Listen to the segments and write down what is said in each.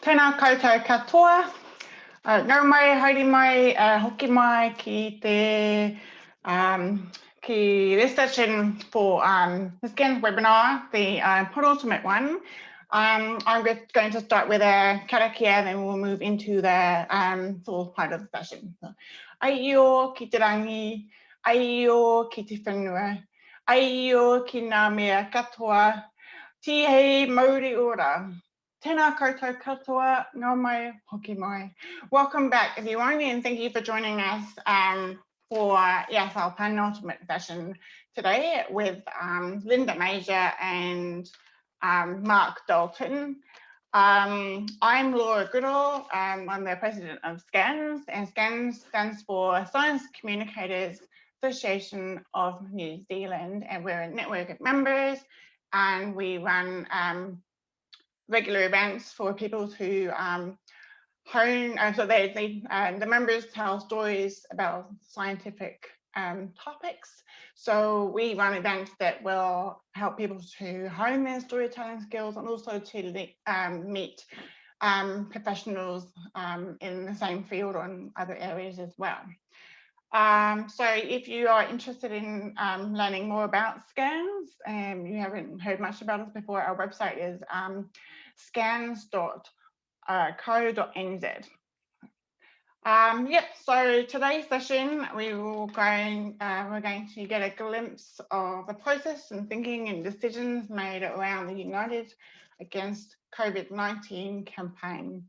Tēnā koutou katoa. Ngau mai, haere mai, hoki mai ki te this session for the SCANZ webinar, the penultimate one. I'm going to start with a karakia, and then we'll move into the full part of the session. So, aio ki te rangi, aio ki te whenua, aio ki ngā mea katoa, tihei mauri ora. Tēnā koutou katoa, ngau mai, hoki mai. Welcome back, everyone, and thank you for joining us for our penultimate session today with Linda Major and Mark Dalton. I'm Laura Goodall. I'm the president of SCANZ, and SCANZ stands for Science Communicators Association of New Zealand, and we're a network of members, and we run regular events for people to hone. So the members tell stories about scientific topics. So we run events that will help people to hone their storytelling skills, and also to meet professionals in the same field or in other areas as well. So if you are interested in learning more about SCANZ and you haven't heard much about us before, our website is scans.co.nz. So today's session we're going to get a glimpse of the process and thinking and decisions made around the United Against COVID-19 campaign.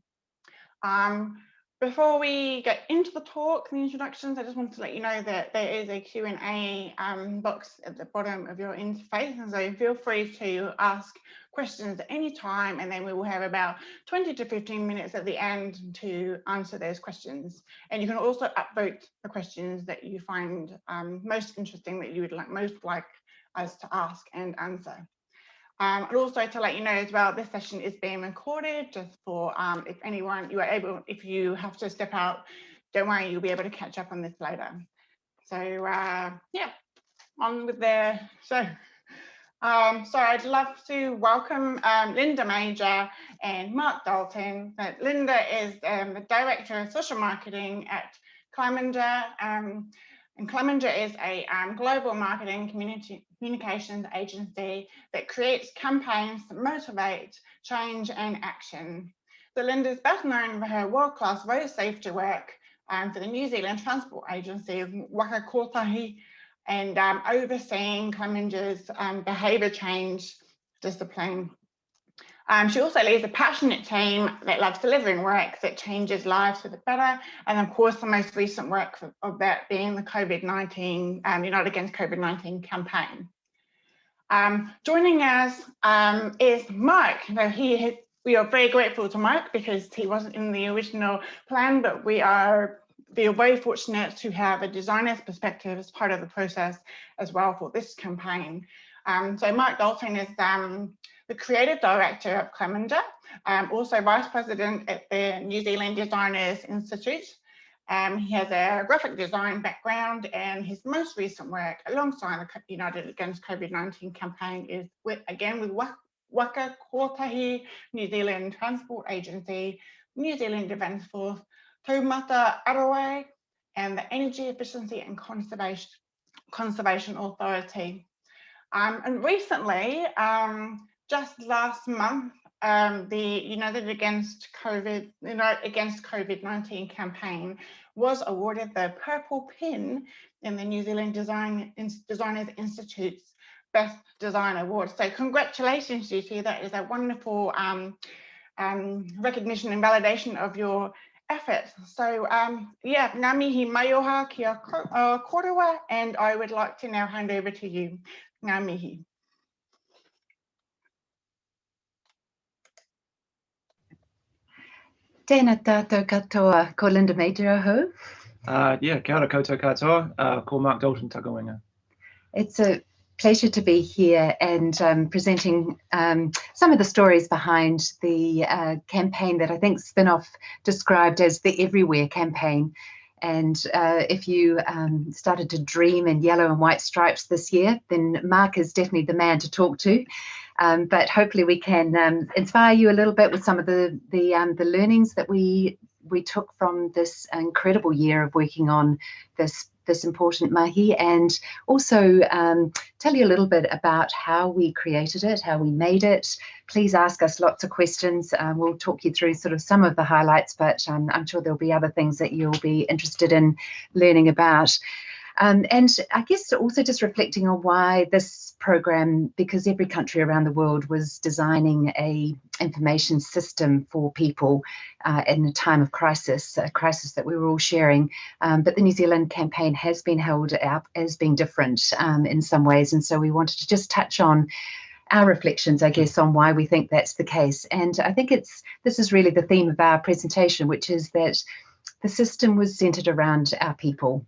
Before we get into the talk, the introductions, I just wanted to let you know that there is a Q&A box at the bottom of your interface, and so feel free to ask questions at any time, and then we will have about 20 to 15 minutes at the end to answer those questions. And you can also upvote the questions that you find most interesting, that you would most like us to ask and answer. And also to let you know as well, this session is being recorded, just for if anyone if you have to step out, don't worry, you'll be able to catch up on this later. So on with the show. So I'd love to welcome Linda Major and Mark Dalton. Linda is the Director of Social Marketing at Clemenger. And Clemenger is a global marketing communications agency that creates campaigns that motivate change and action. So Linda is best known for her world-class road safety work for the New Zealand Transport Agency of Waka Kotahi, and overseeing Clemenger's behaviour change discipline. She also leads a passionate team that loves delivering work that changes lives for the better, and of course the most recent work of that being the COVID-19 Unite Against COVID-19 campaign. Joining us is Mark. We are very grateful to Mark because he wasn't in the original plan, but we feel very fortunate to have a designer's perspective as part of the process as well for this campaign. So Mark Dalton is the Creative Director of Clemenger, also Vice President at the New Zealand Designers Institute. He has a graphic design background, and his most recent work alongside the United Against COVID-19 campaign is with Waka Kotahi, New Zealand Transport Agency, New Zealand Defence Force, Aotearoa, and the Energy Efficiency and Conservation Authority. And recently, just last month, the Unite Against COVID-19 campaign was awarded the Purple Pin in the New Zealand Designers Institute's Best Design Award. So congratulations, Judy. That is a wonderful recognition and validation of your efforts. So ngā mihi mai oha ki a korua, and I would like to now hand over to you. Ngā mihi. Tēnā tātou katoa, ko Linda Major aho. Kia ora koutou katoa, ko Mark Dalton takoinga. It's a pleasure to be here and presenting some of the stories behind the campaign that I think Spinoff described as the Everywhere campaign. And if you started to dream in yellow and white stripes this year, then Mark is definitely the man to talk to. But hopefully we can inspire you a little bit with some of the learnings that we took from this incredible year of working on this important mahi, and also tell you a little bit about how we created it, how we made it. Please ask us lots of questions. We'll talk you through sort of some of the highlights, but I'm sure there'll be other things that you'll be interested in learning about. And I guess also just reflecting on why this program, because every country around the world was designing a information system for people in a time of crisis, a crisis that we were all sharing. But the New Zealand campaign has been held up as being different in some ways. And so we wanted to just touch on our reflections, I guess, on why we think that's the case. And I think this is really the theme of our presentation, which is that the system was centered around our people.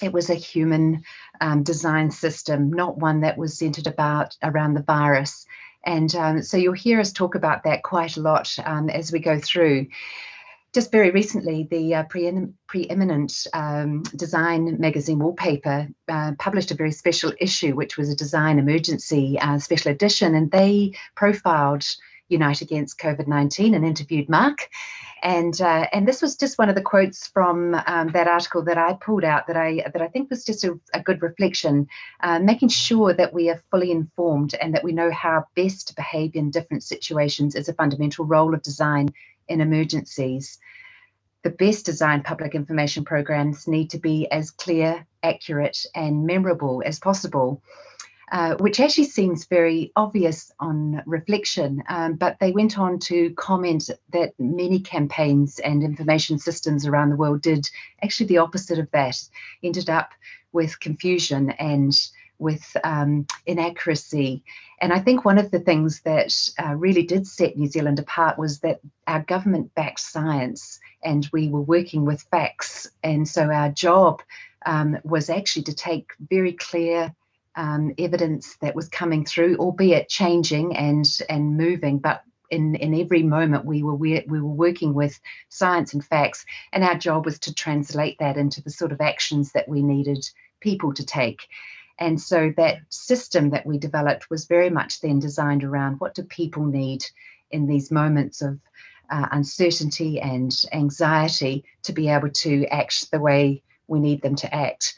It was a human design system, not one that was centered around the virus. And so you'll hear us talk about that quite a lot as we go through. Just very recently, the preeminent design magazine Wallpaper published a very special issue, which was a design emergency special edition, and they profiled Unite against COVID-19 and interviewed Mark. And this was just one of the quotes from that article that I pulled out that I think was just a good reflection, making sure that we are fully informed and that we know how best to behave in different situations is a fundamental role of design in emergencies. The best designed public information programs need to be as clear, accurate, and memorable as possible. Which actually seems very obvious on reflection, but they went on to comment that many campaigns and information systems around the world did actually the opposite of that, ended up with confusion and with inaccuracy. And I think one of the things that really did set New Zealand apart was that our government backed science and we were working with facts. And so our job was actually to take very clear evidence that was coming through, albeit changing and moving, but in every moment we were working with science and facts, and our job was to translate that into the sort of actions that we needed people to take. And so that system that we developed was very much then designed around what do people need in these moments of uncertainty and anxiety to be able to act the way we need them to act.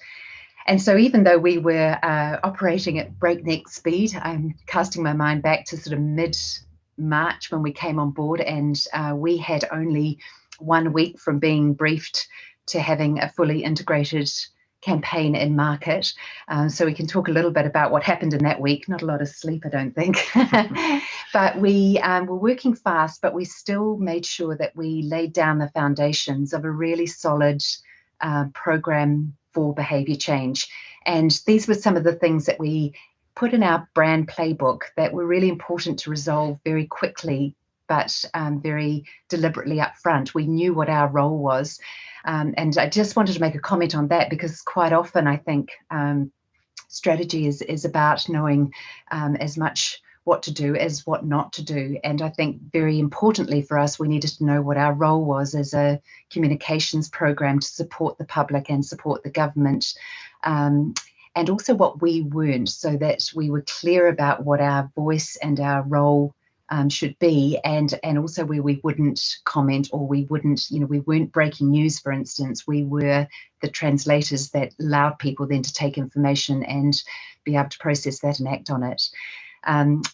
And so even though we were operating at breakneck speed, I'm casting my mind back to sort of mid-March when we came on board, and we had only 1 week from being briefed to having a fully integrated campaign in market. So we can talk a little bit about what happened in that week. Not a lot of sleep, I don't think. But we were working fast, but we still made sure that we laid down the foundations of a really solid program for behaviour change. And these were some of the things that we put in our brand playbook that were really important to resolve very quickly, but very deliberately up front. We knew what our role was. And I just wanted to make a comment on that, because quite often I think strategy is about knowing as much what to do as what not to do. And I think very importantly for us, we needed to know what our role was as a communications program to support the public and support the government, and also what we weren't, so that we were clear about what our voice and our role should be, and also where we wouldn't comment, or we wouldn't, we weren't breaking news, for instance. We were the translators that allowed people then to take information and be able to process that and act on it.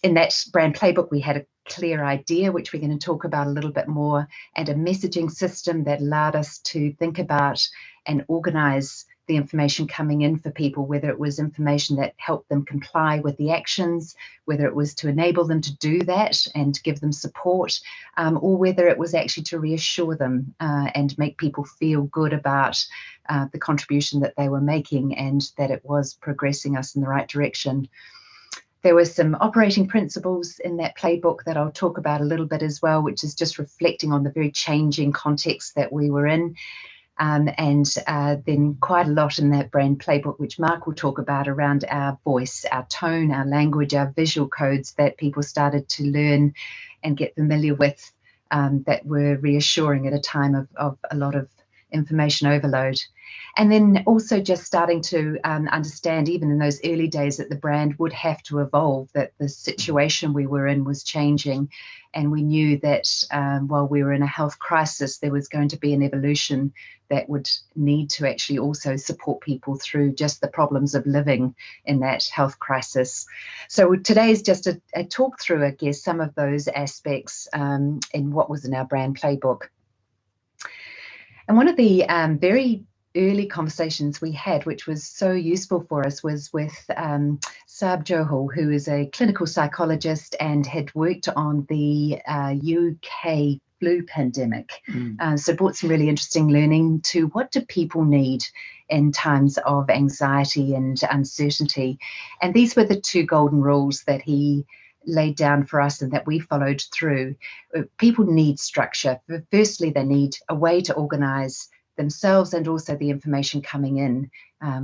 In that brand playbook, we had a clear idea, which we're going to talk about a little bit more, and a messaging system that allowed us to think about and organise the information coming in for people, whether it was information that helped them comply with the actions, whether it was to enable them to do that and give them support, or whether it was actually to reassure them and make people feel good about the contribution that they were making and that it was progressing us in the right direction. There were some operating principles in that playbook that I'll talk about a little bit as well, which is just reflecting on the very changing context that we were in. And then quite a lot in that brand playbook, which Mark will talk about, around our voice, our tone, our language, our visual codes that people started to learn and get familiar with, that were reassuring at a time of a lot of information overload. And then also just starting to understand, even in those early days, that the brand would have to evolve, that the situation we were in was changing. And we knew that while we were in a health crisis, there was going to be an evolution that would need to actually also support people through just the problems of living in that health crisis. So today is just a talk through, I guess, some of those aspects in what was in our brand playbook. And one of the very early conversations we had, which was so useful for us, was with Saab Johal, who is a clinical psychologist and had worked on the UK flu pandemic. So brought some really interesting learning to what do people need in times of anxiety and uncertainty. And these were the two golden rules that he laid down for us and that we followed through. People need structure. Firstly, they need a way to organize themselves and also the information coming in,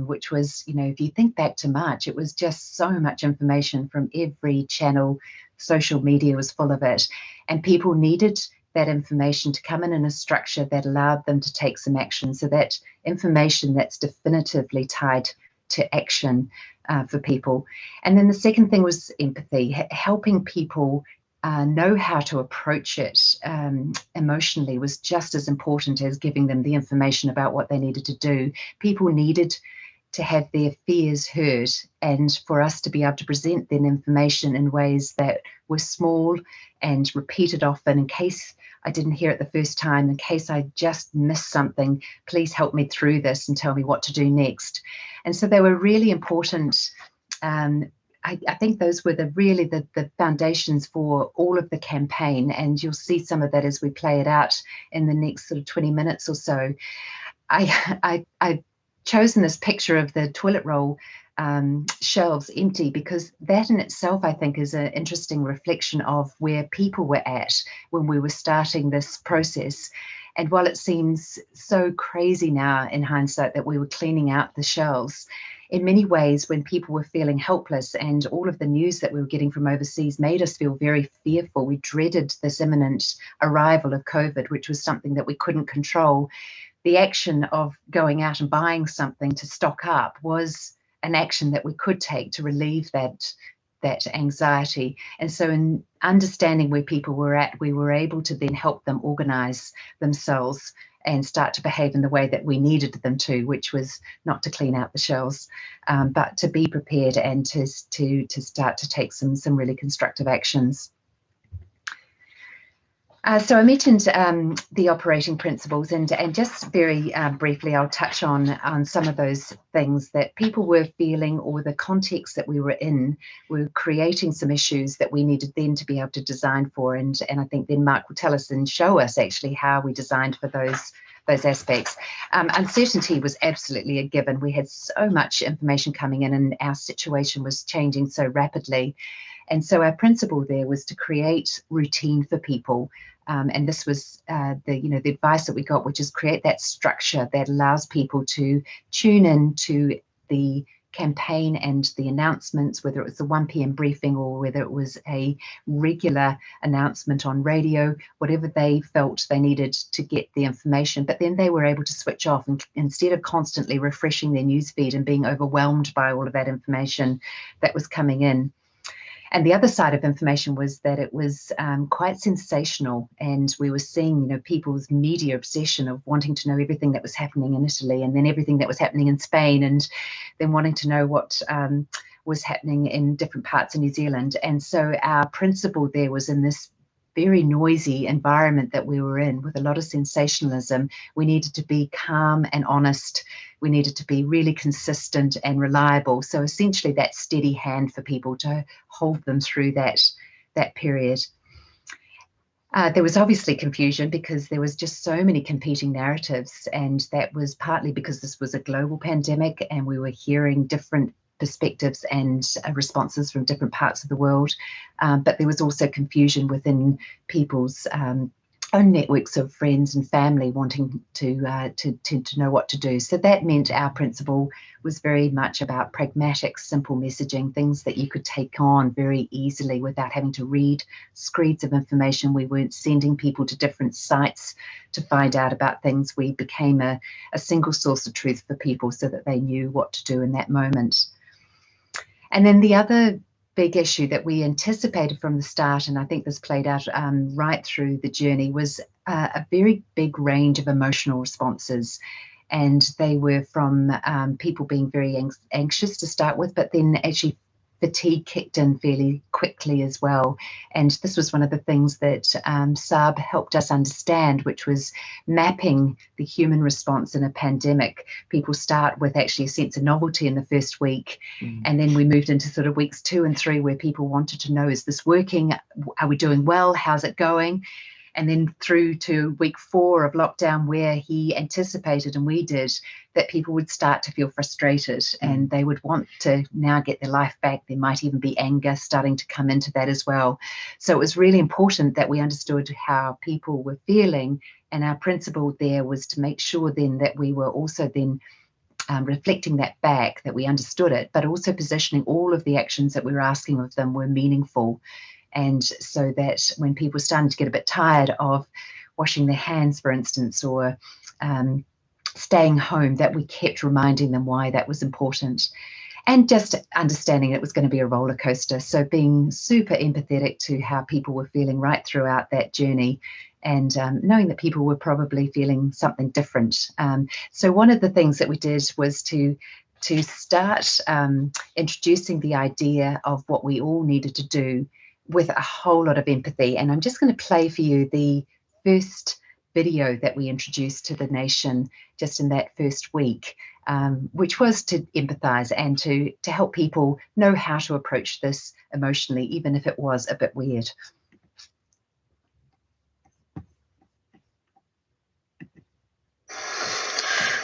which was, you know, if you think back to March, it was just so much information from every channel. Social media was full of it, and people needed that information to come in a structure that allowed them to take some action. So that information that's definitively tied to action for people. And then the second thing was empathy, helping people know how to approach it emotionally was just as important as giving them the information about what they needed to do. People needed to have their fears heard, and for us to be able to present that information in ways that were small and repeated often. In case I didn't hear it the first time, in case I just missed something, please help me through this and tell me what to do next. And so they were really important. I think those were really the foundations for all of the campaign, and you'll see some of that as we play it out in the next sort of 20 minutes or so. I've chosen this picture of the toilet roll shelves empty because that in itself, I think, is an interesting reflection of where people were at when we were starting this process. And while it seems so crazy now in hindsight that we were cleaning out the shelves, in many ways, when people were feeling helpless and all of the news that we were getting from overseas made us feel very fearful, we dreaded this imminent arrival of COVID, which was something that we couldn't control. The action of going out and buying something to stock up was an action that we could take to relieve that anxiety. And so in understanding where people were at, we were able to then help them organize themselves and start to behave in the way that we needed them to, which was not to clean out the shelves, but to be prepared and to start to take some really constructive actions. So I mentioned the operating principles, and just very briefly, I'll touch on some of those things that people were feeling, or the context that we were in, were creating some issues that we needed then to be able to design for. And I think then Mark will tell us and show us actually how we designed for those aspects. Uncertainty was absolutely a given. We had so much information coming in, and our situation was changing so rapidly. And so our principle there was to create routine for people. And this was the advice that we got, which is create that structure that allows people to tune in to the campaign and the announcements, whether it was the 1 p.m. briefing or whether it was a regular announcement on radio, whatever they felt they needed to get the information. But then they were able to switch off, and instead of constantly refreshing their newsfeed and being overwhelmed by all of that information that was coming in. And the other side of information was that it was quite sensational, and we were seeing, people's media obsession of wanting to know everything that was happening in Italy, and then everything that was happening in Spain, and then wanting to know what was happening in different parts of New Zealand. And so our principle there was, in this very noisy environment that we were in, with a lot of sensationalism, we needed to be calm and honest. We needed to be really consistent and reliable. So essentially that steady hand for people to hold them through that period. There was obviously confusion because there was just so many competing narratives, and that was partly because this was a global pandemic and we were hearing different perspectives and responses from different parts of the world. But there was also confusion within people's own networks of friends and family wanting to know what to do. So that meant our principle was very much about pragmatic, simple messaging, things that you could take on very easily without having to read screeds of information. We weren't sending people to different sites to find out about things. We became a single source of truth for people so that they knew what to do in that moment. And then the other big issue that we anticipated from the start, and I think this played out right through the journey, was a very big range of emotional responses. And they were from people being very anxious to start with, but then actually fatigue kicked in fairly quickly as well. And this was one of the things that Sub helped us understand, which was mapping the human response in a pandemic. People start with actually a sense of novelty in the first week, and then we moved into sort of weeks 2 and 3 where people wanted to know, is this working? Are we doing well? How's it going? And then through to week 4 of lockdown, where he anticipated, and we did, that people would start to feel frustrated and they would want to now get their life back. There might even be anger starting to come into that as well. So it was really important that we understood how people were feeling, and our principle there was to make sure then that we were also then reflecting that back, that we understood it, but also positioning all of the actions that we were asking of them were meaningful. And so that when people were starting to get a bit tired of washing their hands, for instance, or staying home, that we kept reminding them why that was important. And just understanding it was going to be a roller coaster. So being super empathetic to how people were feeling right throughout that journey, and knowing that people were probably feeling something different. So one of the things that we did was to start introducing the idea of what we all needed to do with a whole lot of empathy. And I'm just going to play for you the first video that we introduced to the nation just in that first week, which was to empathize and to help people know how to approach this emotionally, even if it was a bit weird.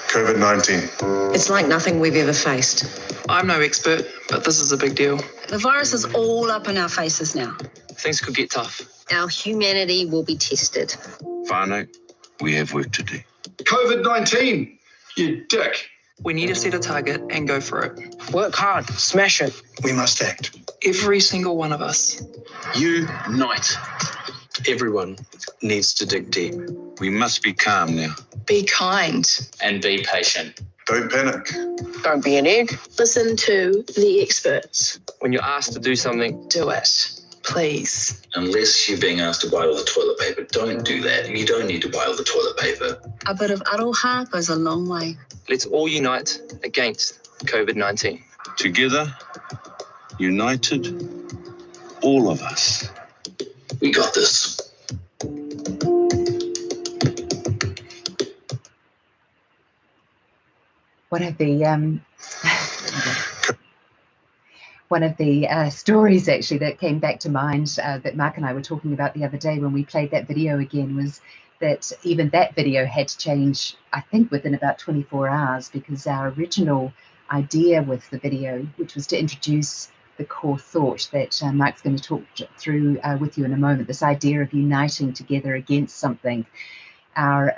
COVID-19. It's like nothing we've ever faced. I'm no expert, but this is a big deal. The virus is all up in our faces now. Things could get tough. Our humanity will be tested. Whānau, we have work to do. COVID-19, you dick. We need to set a target and go for it. Work hard, smash it. We must act. Every single one of us. Unite. Everyone needs to dig deep. We must be calm now. Be kind. And be patient. Don't panic. Don't be an egg. Listen to the experts. When you're asked to do something, Do it. Please. Unless you're being asked to buy all the toilet paper, don't do that. You don't need to buy all the toilet paper. A bit of aroha goes a long way. let's all unite against COVID-19. Together, united, all of us. We got this. One of the stories actually that came back to mind that Mark and I were talking about the other day when we played that video again was that even that video had to change, I think, within about 24 hours, because our original idea with the video, which was to introduce the core thought that Mark's going to talk through with you in a moment, this idea of uniting together against something. Our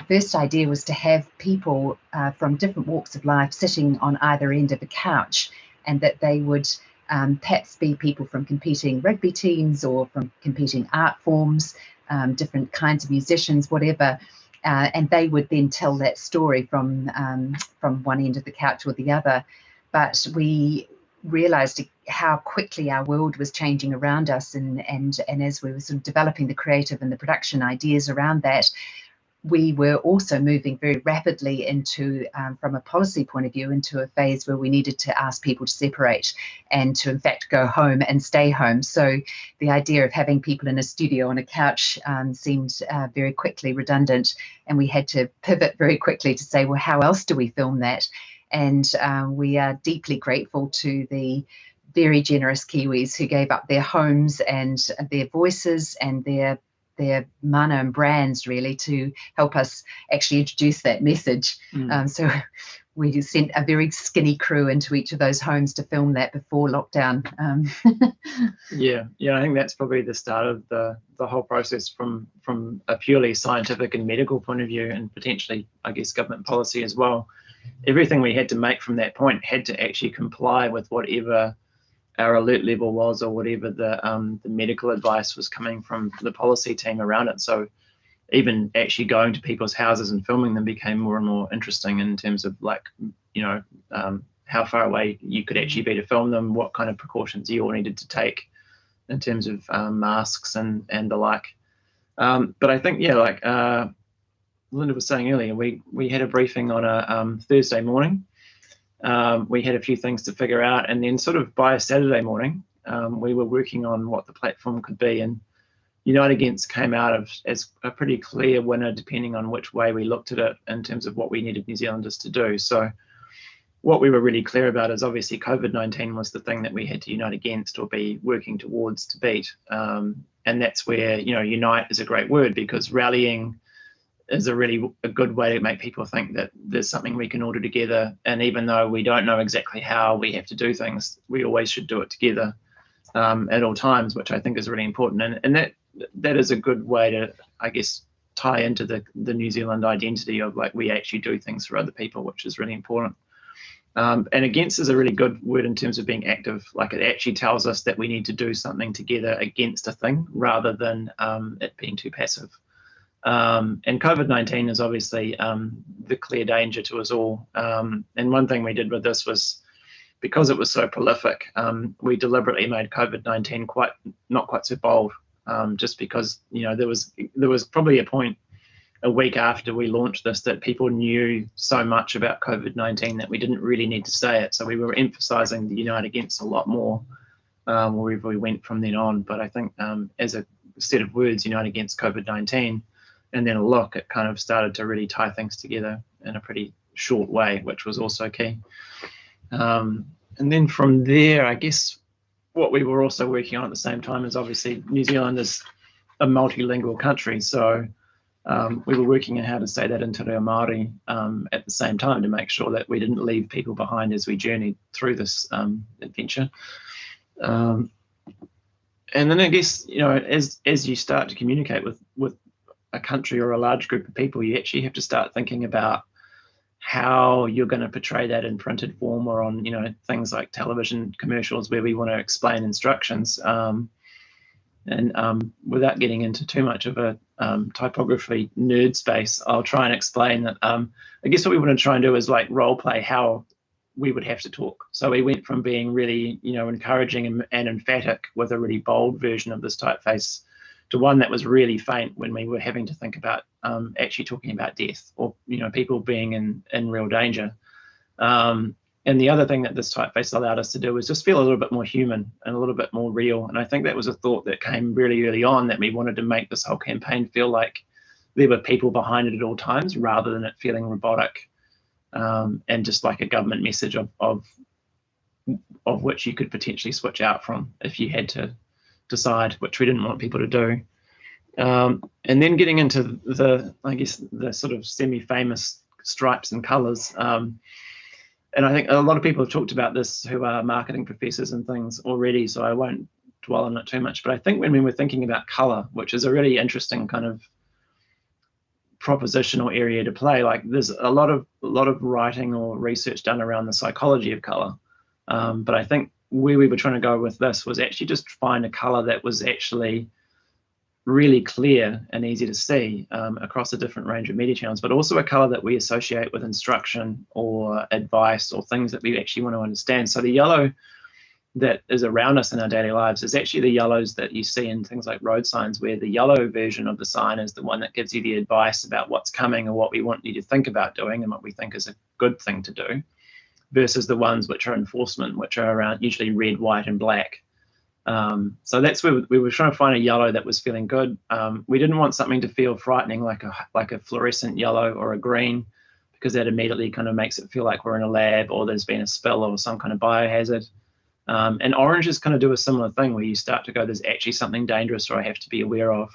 first idea was to have people from different walks of life sitting on either end of a couch, and that they would perhaps be people from competing rugby teams or from competing art forms, different kinds of musicians, whatever, and they would then tell that story from one end of the couch or the other. But we realized how quickly our world was changing around us, and as we were sort of developing the creative and the production ideas around that, we were also moving very rapidly into, from a policy point of view, into a phase where we needed to ask people to separate and to, in fact, go home and stay home. So the idea of having people in a studio on a couch seemed very quickly redundant, and we had to pivot very quickly to say, well, how else do we film that? And we are deeply grateful to the very generous Kiwis who gave up their homes and their voices and their mana and brands, really, to help us actually introduce that message. So we sent a very skinny crew into each of those homes to film that before lockdown. Yeah, I think that's probably the start of the whole process from a purely scientific and medical point of view, and potentially, I guess, government policy as well. Everything we had to make from that point had to actually comply with whatever our alert level was, or whatever the medical advice was coming from the policy team around it. So even actually going to people's houses and filming them became more and more interesting in terms of, like, how far away you could actually be to film them, what kind of precautions you all needed to take in terms of masks and the like. But I think, yeah, like Linda was saying earlier, we had a briefing on a Thursday morning. We had a few things to figure out, and then sort of by a Saturday morning, we were working on what the platform could be, and Unite Against came out as a pretty clear winner, depending on which way we looked at it in terms of what we needed New Zealanders to do. So what we were really clear about is obviously COVID-19 was the thing that we had to unite against, or be working towards to beat. And that's where, unite is a great word, because rallying is a good way to make people think that there's something we can all do together. And even though we don't know exactly how we have to do things, we always should do it together at all times, which I think is really important. And that is a good way to, I guess, tie into the New Zealand identity of, like, we actually do things for other people, which is really important. And against is a really good word in terms of being active. Like, it actually tells us that we need to do something together against a thing, rather than it being too passive. And COVID-19 is obviously the clear danger to us all. And one thing we did with this was, because it was so prolific, we deliberately made COVID-19 not quite so bold, just because, there was probably a point a week after we launched this that people knew so much about COVID-19 that we didn't really need to say it. So we were emphasizing the Unite Against a lot more wherever we went from then on. But I think as a set of words, Unite Against COVID-19, and then a look, it kind of started to really tie things together in a pretty short way, which was also key. And then from there, I guess what we were also working on at the same time is, obviously, New Zealand is a multilingual country. So we were working on how to say that in Te Reo Māori at the same time, to make sure that we didn't leave people behind as we journeyed through this adventure. And then I guess, as you start to communicate with a country or a large group of people, you actually have to start thinking about how you're going to portray that in printed form, or on, things like television commercials where we want to explain instructions. And without getting into too much of a typography nerd space, I'll try and explain that I guess what we want to try and do is, like, role play how we would have to talk. So we went from being really, encouraging and emphatic with a really bold version of this typeface, to one that was really faint when we were having to think about actually talking about death, or, people being in real danger. And the other thing that this typeface allowed us to do was just feel a little bit more human and a little bit more real. And I think that was a thought that came really early on, that we wanted to make this whole campaign feel like there were people behind it at all times, rather than it feeling robotic and just like a government message of which you could potentially switch out from if you had to decide, which we didn't want people to do. And then getting into the sort of semi-famous stripes and colours. And I think a lot of people have talked about this who are marketing professors and things already, so I won't dwell on it too much. But I think when we were thinking about colour, which is a really interesting kind of propositional area to play, like, there's a lot of writing or research done around the psychology of colour. But I think where we were trying to go with this was actually just find a colour that was actually really clear and easy to see across a different range of media channels, but also a colour that we associate with instruction or advice or things that we actually want to understand. So the yellow that is around us in our daily lives is actually the yellows that you see in things like road signs, where the yellow version of the sign is the one that gives you the advice about what's coming or what we want you to think about doing and what we think is a good thing to do, versus the ones which are enforcement, which are around usually red, white, and black. So that's where we were trying to find a yellow that was feeling good. We didn't want something to feel frightening, like a fluorescent yellow or a green, because that immediately kind of makes it feel like we're in a lab or there's been a spill or some kind of biohazard. And oranges kind of do a similar thing, where you start to go, there's actually something dangerous or I have to be aware of.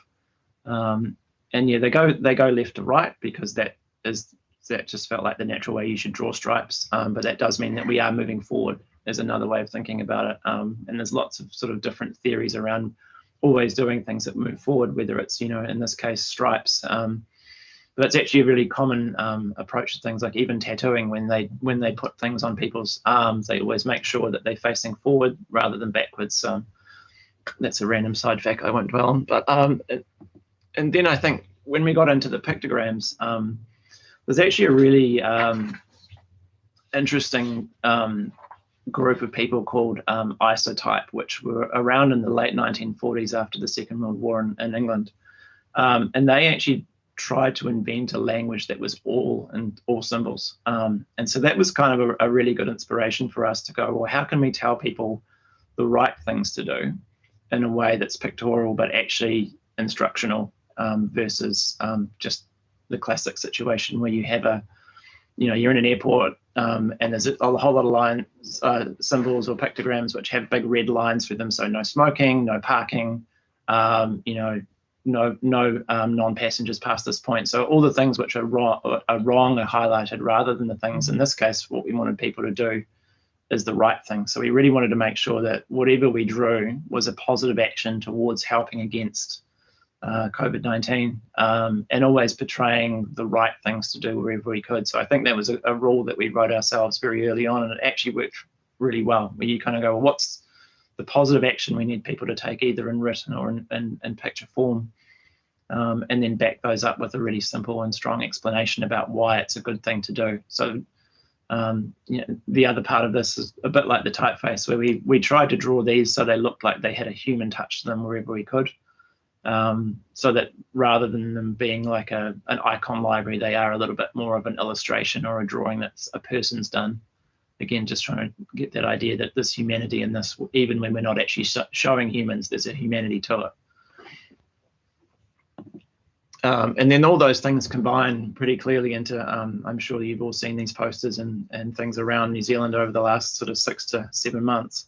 And yeah, they go left to right, because that is that just felt like the natural way you should draw stripes. But that does mean that we are moving forward, is another way of thinking about it. And there's lots of sort of different theories around always doing things that move forward, whether it's, you know, in this case, stripes. But it's actually a really common approach to things, like even tattooing. When they put things on people's arms, they always make sure that they're facing forward rather than backwards. That's a random side fact I won't dwell on. But and then I think when we got into the pictograms, there's actually a really interesting group of people called isotype, which were around in the late 1940s after the Second World War in England, and they actually tried to invent a language that was all symbols. And so that was kind of a really good inspiration for us to go, well, how can we tell people the right things to do in a way that's pictorial but actually instructional, versus just the classic situation where you have you're in an airport and there's a whole lot of lines, symbols or pictograms which have big red lines through them. So no smoking, no parking, no non-passengers past this point. So all the things which are wrong are highlighted, rather than the things, in this case, what we wanted people to do is the right thing. So we really wanted to make sure that whatever we drew was a positive action towards helping against COVID-19, and always portraying the right things to do wherever we could. So I think that was a rule that we wrote ourselves very early on, and it actually worked really well, where you kind of go, well, what's the positive action we need people to take, either in written or in picture form, and then back those up with a really simple and strong explanation about why it's a good thing to do. So the other part of this is a bit like the typeface, where we tried to draw these so they looked like they had a human touch to them wherever we could, so that rather than them being like an icon library, they are a little bit more of an illustration or a drawing that's a person's done. Again, just trying to get that idea that there's humanity in this, even when we're not actually showing humans, there's a humanity to it. And then all those things combine pretty clearly into, I'm sure you've all seen these posters and things around New Zealand over the last sort of 6 to 7 months.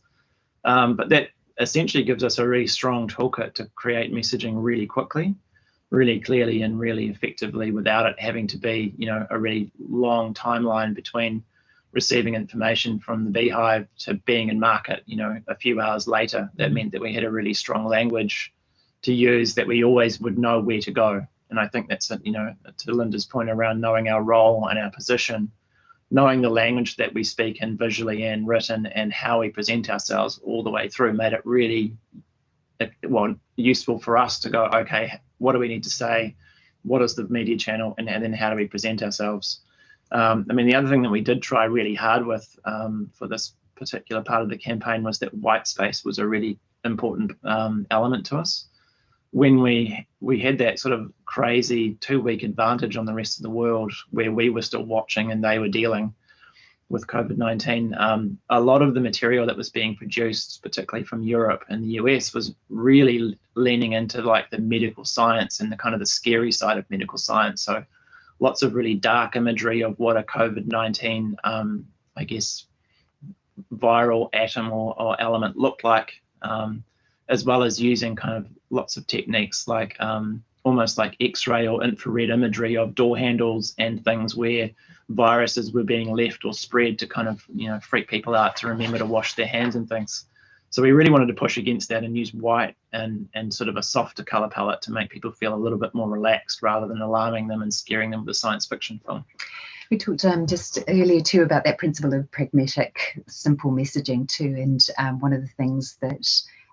But that essentially gives us a really strong toolkit to create messaging really quickly, really clearly, and really effectively, without it having to be, a really long timeline between receiving information from the beehive to being in market, a few hours later. That meant that we had a really strong language to use, that we always would know where to go. And I think that's, to Linda's point around knowing our role and our position, knowing the language that we speak in visually and written, and how we present ourselves all the way through, made it really useful for us to go, okay, what do we need to say? What is the media channel? And then how do we present ourselves? The other thing that we did try really hard with for this particular part of the campaign was that white space was a really important element to us. When we had that sort of crazy 2-week advantage on the rest of the world, where we were still watching and they were dealing with COVID-19, a lot of the material that was being produced, particularly from Europe and the US, was really leaning into like the medical science and the kind of the scary side of medical science. So lots of really dark imagery of what a COVID-19, viral atom or element looked like, as well as using kind of lots of techniques like almost like X-ray or infrared imagery of door handles and things where viruses were being left or spread to kind of, freak people out to remember to wash their hands and things. So we really wanted to push against that and use white and sort of a softer color palette to make people feel a little bit more relaxed, rather than alarming them and scaring them with a science fiction film. We talked just earlier too about that principle of pragmatic, simple messaging too, and one of the things that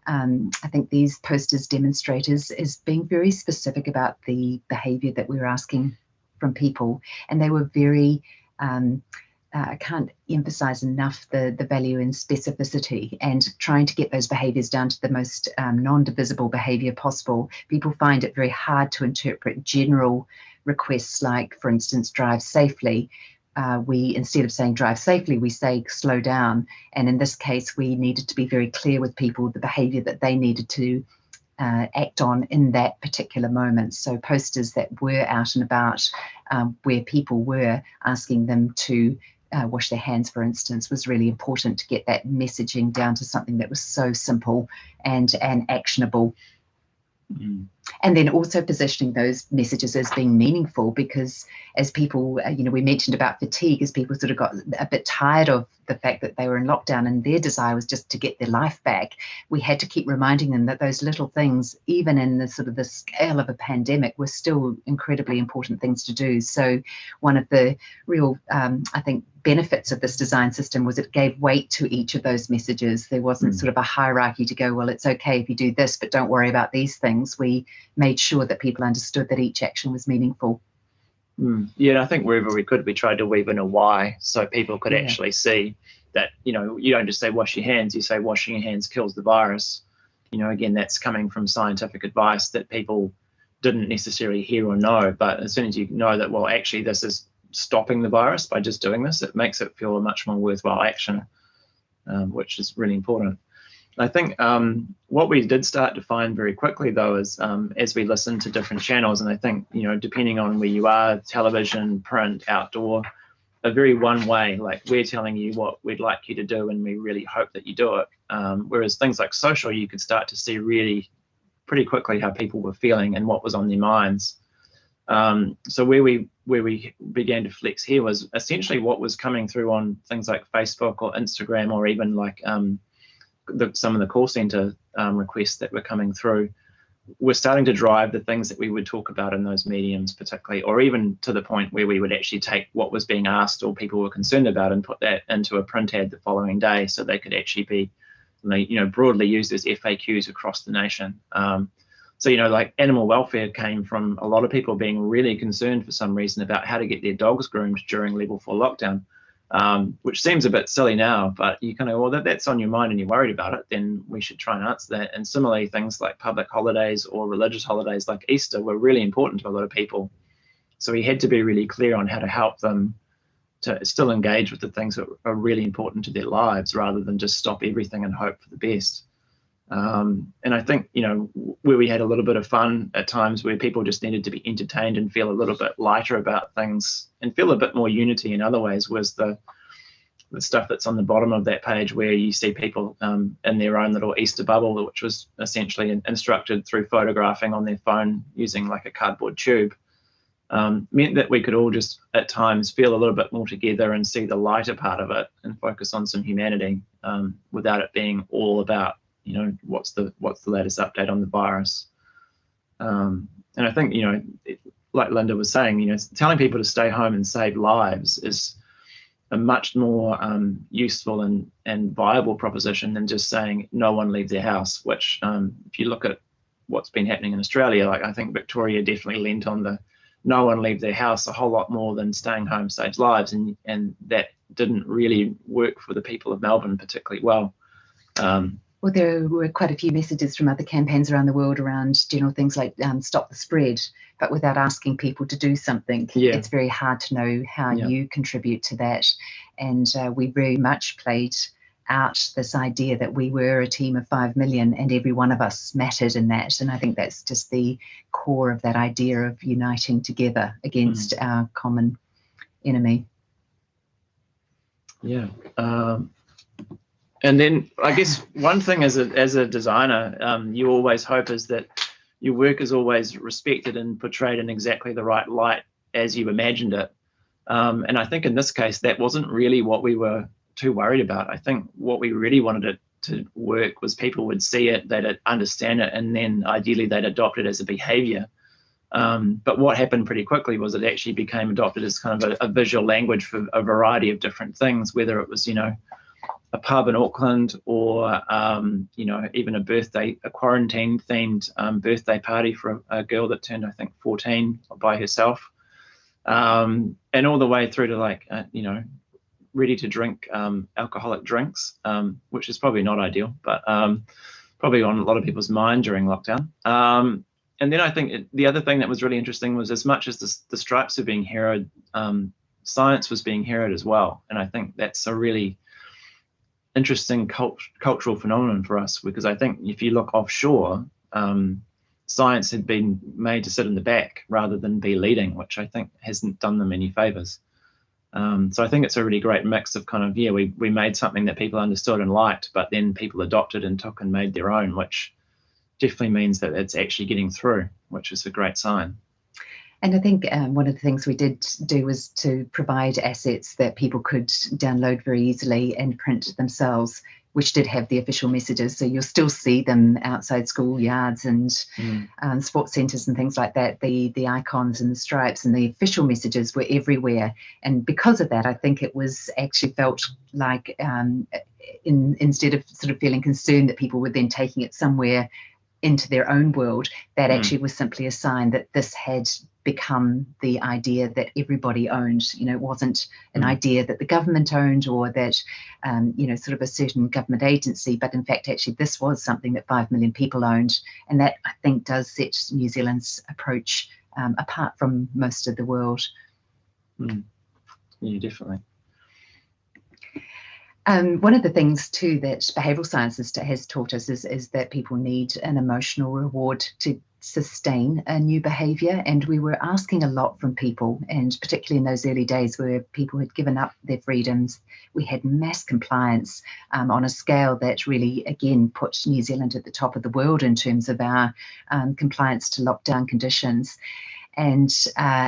I think these posters demonstrate is being very specific about the behaviour that we're asking from people, and they were very I can't emphasize enough the value in specificity and trying to get those behaviors down to the most non-divisible behavior possible. People find it very hard to interpret general requests like, for instance, drive safely. We, instead of saying drive safely, we say slow down. And in this case, we needed to be very clear with people the behavior that they needed to act on in that particular moment. So posters that were out and about where people were asking them to wash their hands, for instance, was really important to get that messaging down to something that was so simple and actionable. And then also positioning those messages as being meaningful, because as people, we mentioned about fatigue, as people sort of got a bit tired of the fact that they were in lockdown and their desire was just to get their life back, we had to keep reminding them that those little things, even in the sort of the scale of a pandemic, were still incredibly important things to do. So one of the real, I think, benefits of this design system was it gave weight to each of those messages. There wasn't sort of a hierarchy to go, well, it's okay if you do this, but don't worry about these things. We made sure that people understood that each action was meaningful. Yeah, and I think wherever we could, we tried to weave in a why, so people could actually see that, you don't just say wash your hands, you say washing your hands kills the virus. Again, that's coming from scientific advice that people didn't necessarily hear or know, but as soon as you know that, well, actually this is stopping the virus by just doing this, it makes it feel a much more worthwhile action, which is really important. I think what we did start to find very quickly, though, is as we listened to different channels, and I think, depending on where you are, television, print, outdoor, a very one way, like we're telling you what we'd like you to do and we really hope that you do it. Whereas things like social, you could start to see really pretty quickly how people were feeling and what was on their minds. So where we began to flex here was essentially what was coming through on things like Facebook or Instagram, or even like some of the call center requests that were coming through. We're starting to drive the things that we would talk about in those mediums particularly, or even to the point where we would actually take what was being asked or people were concerned about and put that into a print ad the following day, so they could actually be, broadly used as FAQs across the nation. So, like animal welfare came from a lot of people being really concerned for some reason about how to get their dogs groomed during level 4 lockdown, which seems a bit silly now, but you kind of, well, that's on your mind and you're worried about it, then we should try and answer that. And similarly, things like public holidays or religious holidays like Easter were really important to a lot of people. So we had to be really clear on how to help them to still engage with the things that are really important to their lives, rather than just stop everything and hope for the best. And I think, where we had a little bit of fun at times, where people just needed to be entertained and feel a little bit lighter about things and feel a bit more unity in other ways, was the stuff that's on the bottom of that page, where you see people in their own little Easter bubble, which was essentially instructed through photographing on their phone using like a cardboard tube, meant that we could all just at times feel a little bit more together and see the lighter part of it and focus on some humanity, without it being all about, what's the latest update on the virus. And I think, like Linda was saying, telling people to stay home and save lives is a much more useful and viable proposition than just saying no one leave their house, which if you look at what's been happening in Australia, like I think Victoria definitely leant on the no one leave their house a whole lot more than staying home saves lives, and that didn't really work for the people of Melbourne particularly well. Well, there were quite a few messages from other campaigns around the world around general things like stop the spread, but without asking people to do something. It's very hard to know how you contribute to that. And we very much played out this idea that we were a team of 5 million and every one of us mattered in that. And I think that's just the core of that idea of uniting together against our common enemy. Yeah. And then I guess one thing as a designer, you always hope is that your work is always respected and portrayed in exactly the right light as you imagined it. And I think in this case, that wasn't really what we were too worried about. I think what we really wanted it to work was people would see it, they'd understand it, and then ideally they'd adopt it as a behavior. But what happened pretty quickly was it actually became adopted as kind of a visual language for a variety of different things, whether it was, a pub in Auckland, or even a quarantine themed birthday party for a girl that turned, I think, 14 by herself, and all the way through to ready to drink alcoholic drinks, which is probably not ideal, but probably on a lot of people's mind during lockdown. And then I think the other thing that was really interesting was, as much as the stripes are being heroed, science was being heroed as well. And I think that's a really interesting cultural phenomenon for us, because I think if you look offshore, science had been made to sit in the back rather than be leading, which I think hasn't done them any favors. So I think it's a really great mix of kind of, we made something that people understood and liked, but then people adopted and took and made their own, which definitely means that it's actually getting through, which is a great sign. And I think one of the things we did do was to provide assets that people could download very easily and print themselves, which did have the official messages. So you'll still see them outside schoolyards and sports centres and things like that. The icons and the stripes and the official messages were everywhere. And because of that, I think it was actually felt like instead of sort of feeling concerned that people were then taking it somewhere into their own world, that actually was simply a sign that this had become the idea that everybody owned. You know, it wasn't an idea that the government owned or that, you know, sort of a certain government agency, but in fact, actually, this was something that 5 million people owned. And that, I think, does set New Zealand's approach apart from most of the world. Yeah, definitely. One of the things too that behavioural science has taught us is that people need an emotional reward to sustain a new behaviour, and we were asking a lot from people, and particularly in those early days where people had given up their freedoms, we had mass compliance on a scale that really again put New Zealand at the top of the world in terms of our compliance to lockdown conditions. And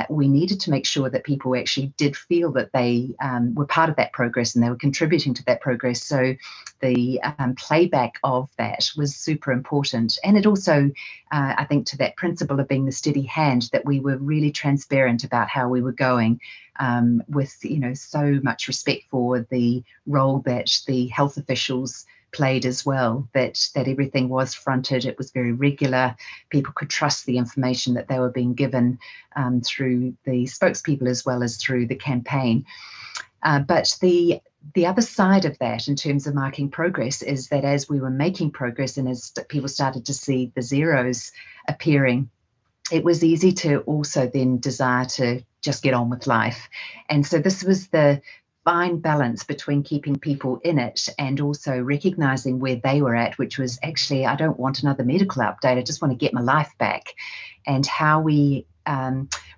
we needed to make sure that people actually did feel that they were part of that progress and they were contributing to that progress. So the playback of that was super important. And it also, I think, to that principle of being the steady hand, that we were really transparent about how we were going, with, you know, so much respect for the role that the health officials played as well, that everything was fronted, it was very regular, people could trust the information that they were being given through the spokespeople as well as through the campaign. But the other side of that in terms of marking progress is that as we were making progress and as people started to see the zeros appearing, it was easy to also then desire to just get on with life. And so this was the fine balance between keeping people in it and also recognizing where they were at, which was actually, I don't want another medical update, I just want to get my life back. And how we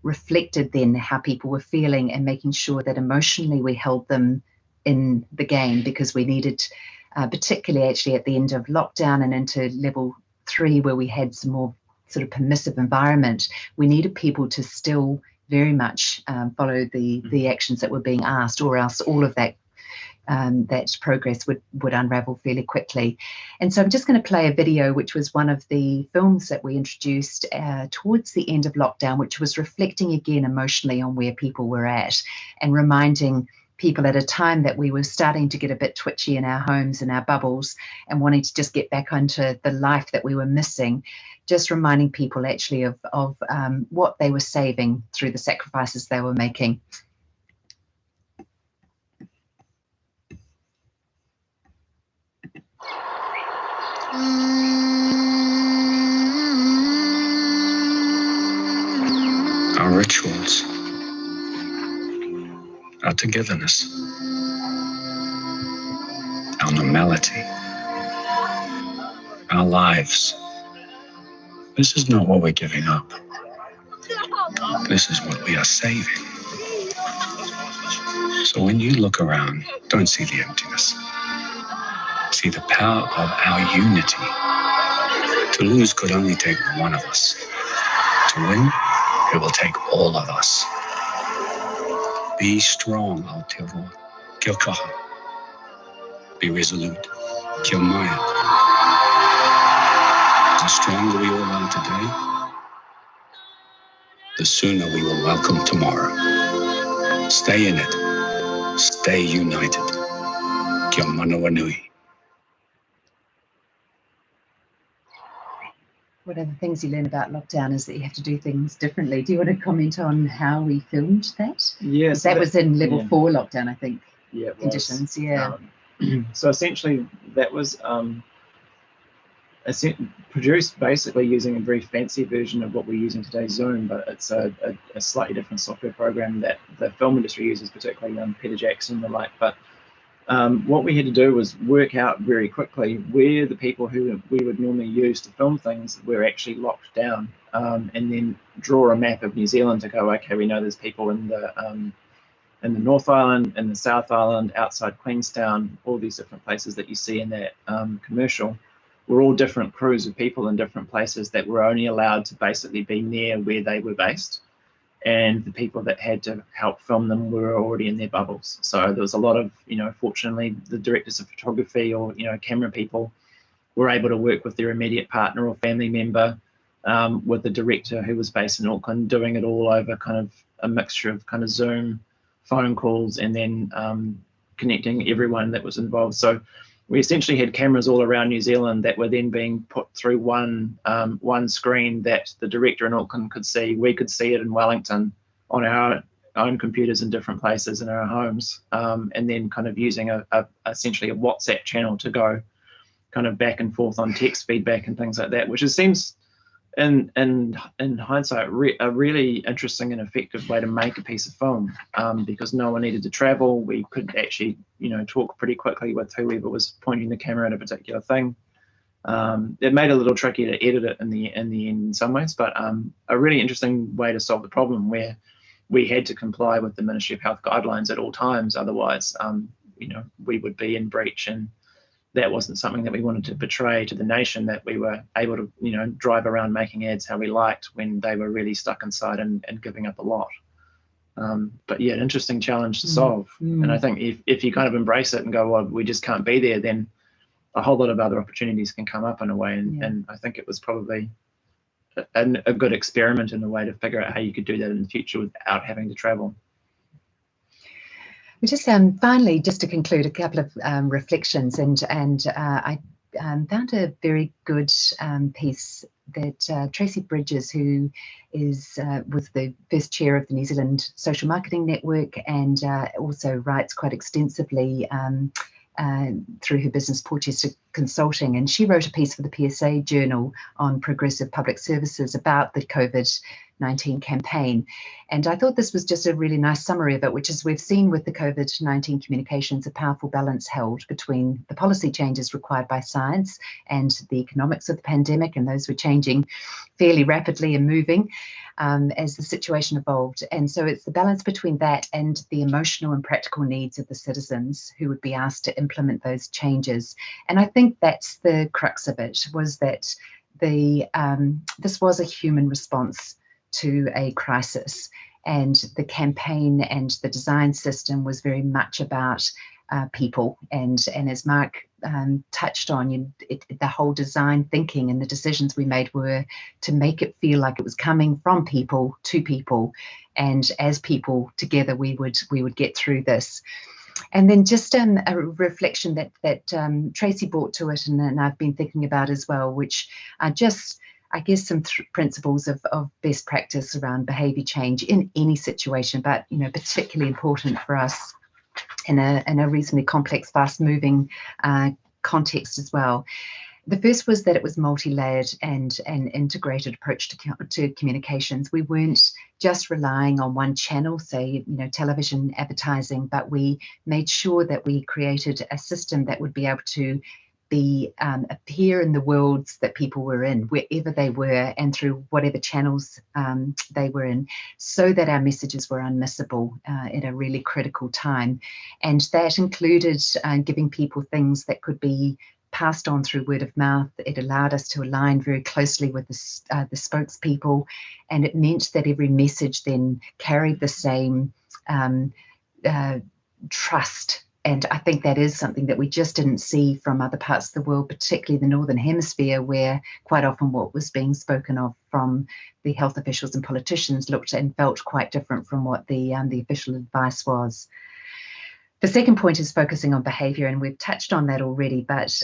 reflected then how people were feeling and making sure that emotionally we held them in the game, because we needed, particularly actually at the end of lockdown and into level 3 where we had some more sort of permissive environment, we needed people to still very much follow the actions that were being asked, or else all of that that progress would unravel fairly quickly. And so I'm just going to play a video, which was one of the films that we introduced towards the end of lockdown, which was reflecting again emotionally on where people were at and reminding people at a time that we were starting to get a bit twitchy in our homes and our bubbles and wanting to just get back onto the life that we were missing, just reminding people actually of what they were saving through the sacrifices they were making. Our rituals, our togetherness, our normality, our lives. This is not what we're giving up. This is what we are saving. So when you look around, don't see the emptiness. See the power of our unity. To lose could only take one of us. To win, it will take all of us. Be strong, Aotearoa. Kia kaha. Be resolute. Kia maia. The stronger we all are today, the sooner we will welcome tomorrow. Stay in it. Stay united. Kia manawa nui. One of the things you learn about lockdown is that you have to do things differently. Do you want to comment on how we filmed that? Yes, that was in level 4 lockdown, I think. Yeah, it conditions. was. Yeah. So essentially, that was produced basically using a very fancy version of what we're using today, Zoom, but it's a slightly different software program that the film industry uses, particularly Peter Jackson and the like. But what we had to do was work out very quickly where the people who we would normally use to film things were actually locked down, and then draw a map of New Zealand to go, okay, we know there's people in the North Island, in the South Island, outside Queenstown, all these different places that you see in that commercial. were all different crews of people in different places that were only allowed to basically be near where they were based. And the people that had to help film them were already in their bubbles. So there was a lot of, fortunately, the directors of photography or, camera people were able to work with their immediate partner or family member, with the director who was based in Auckland, doing it all over kind of a mixture of kind of Zoom, phone calls, and then connecting everyone that was involved. So we essentially had cameras all around New Zealand that were then being put through one screen that the director in Auckland could see. We could see it in Wellington on our own computers in different places in our homes, and then kind of using essentially a WhatsApp channel to go kind of back and forth on text feedback and things like that, which seems in hindsight a really interesting and effective way to make a piece of film, because no one needed to travel. We could actually talk pretty quickly with whoever was pointing the camera at a particular thing. It made it a little tricky to edit it in the end in some ways, but a really interesting way to solve the problem where we had to comply with the Ministry of Health guidelines at all times. Otherwise, we would be in breach, and that wasn't something that we wanted to portray to the nation, that we were able to, drive around making ads how we liked when they were really stuck inside and giving up a lot. But yeah, an interesting challenge to solve. And I think if you kind of embrace it and go, well, we just can't be there, then a whole lot of other opportunities can come up in a way. And I think it was probably a good experiment in a way to figure out how you could do that in the future without having to travel. Just finally, just to conclude, a couple of reflections, and I found a very good piece that Tracy Bridges, who was the first chair of the New Zealand Social Marketing Network, and also writes quite extensively through her business Porchester Consulting, and she wrote a piece for the PSA Journal on progressive public services about the COVID-19 campaign. And I thought this was just a really nice summary of it, which is we've seen with the COVID-19 communications a powerful balance held between the policy changes required by science and the economics of the pandemic, and those were changing fairly rapidly and moving as the situation evolved. And so it's the balance between that and the emotional and practical needs of the citizens who would be asked to implement those changes. And I think that's the crux of it, was that this was a human response to a crisis, and the campaign and the design system was very much about people. And as Mark touched on, the whole design thinking and the decisions we made were to make it feel like it was coming from people to people, and as people together we would get through this. And then just a reflection that Tracy brought to it, and I've been thinking about as well, which are just, I guess, some principles of best practice around behaviour change in any situation, but particularly important for us in a reasonably complex, fast-moving context as well. The first was that it was multi-layered and an integrated approach to communications. We weren't just relying on one channel, say, television advertising, but we made sure that we created a system that would be able to appear in the worlds that people were in, wherever they were, and through whatever channels they were in, so that our messages were unmissable at a really critical time. And that included giving people things that could be passed on through word of mouth. It allowed us to align very closely with the spokespeople, and it meant that every message then carried the same trust. And I think that is something that we just didn't see from other parts of the world, particularly the Northern Hemisphere, where quite often what was being spoken of from the health officials and politicians looked and felt quite different from what the official advice was. The second point is focusing on behaviour, and we've touched on that already, but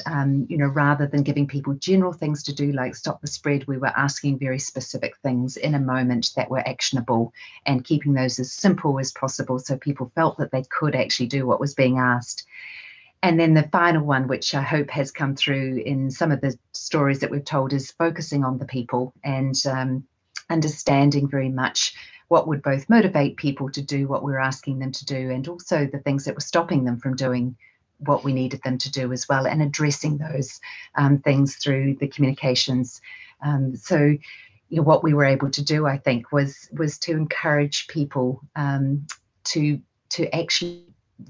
rather than giving people general things to do like stop the spread, we were asking very specific things in a moment that were actionable, and keeping those as simple as possible so people felt that they could actually do what was being asked. And then the final one, which I hope has come through in some of the stories that we've told, is focusing on the people and understanding very much what would both motivate people to do what we're asking them to do, and also the things that were stopping them from doing what we needed them to do as well, and addressing those things through the communications. So what we were able to do, I think, was to encourage people to actually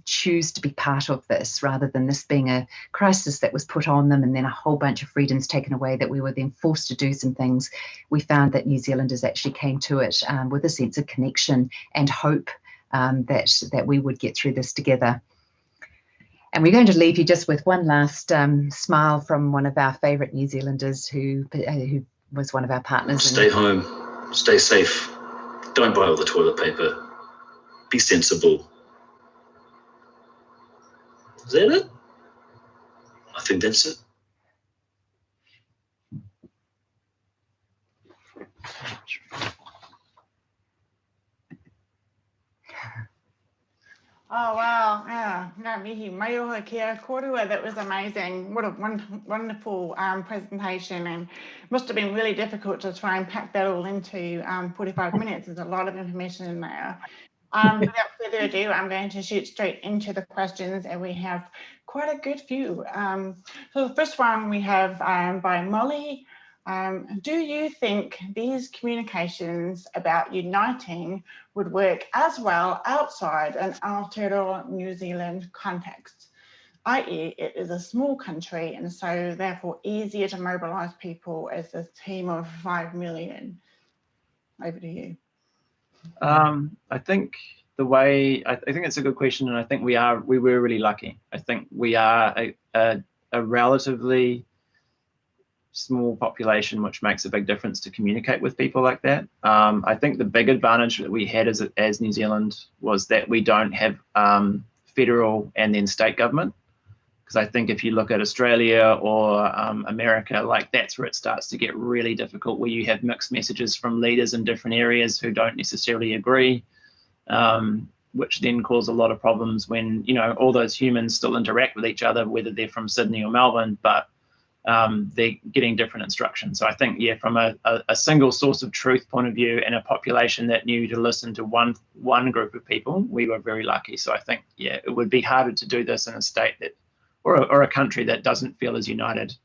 choose to be part of this, rather than this being a crisis that was put on them and then a whole bunch of freedoms taken away, that we were then forced to do some things. We found that New Zealanders actually came to it with a sense of connection and hope that we would get through this together. And we're going to leave you just with one last smile from one of our favourite New Zealanders who was one of our partners. Stay home, stay safe, don't buy all the toilet paper, be sensible. Is that it? I think that's it. Oh, wow. Yeah, ngā mihi mai oha kia korua. That was amazing. What a wonderful presentation, and must have been really difficult to try and pack that all into 45 minutes. There's a lot of information in there. Without further ado, I'm going to shoot straight into the questions, and we have quite a good few. So the first one we have by Molly. Do you think these communications about uniting would work as well outside an Aotearoa New Zealand context, i.e. it is a small country and so therefore easier to mobilise people as a team of 5 million? Over to you. I think I think it's a good question, and I think we were really lucky. I think we are a relatively small population, which makes a big difference to communicate with people like that. I think the big advantage that we had as New Zealand was that we don't have federal and then state government. Because I think if you look at Australia or America, like that's where it starts to get really difficult, where you have mixed messages from leaders in different areas who don't necessarily agree, which then cause a lot of problems when, you know, all those humans still interact with each other, whether they're from Sydney or Melbourne, but they're getting different instructions. So I think, yeah, from a single source of truth point of view and a population that knew to listen to one group of people, we were very lucky. So I think, yeah, it would be harder to do this in a state that, or a country that doesn't feel as united.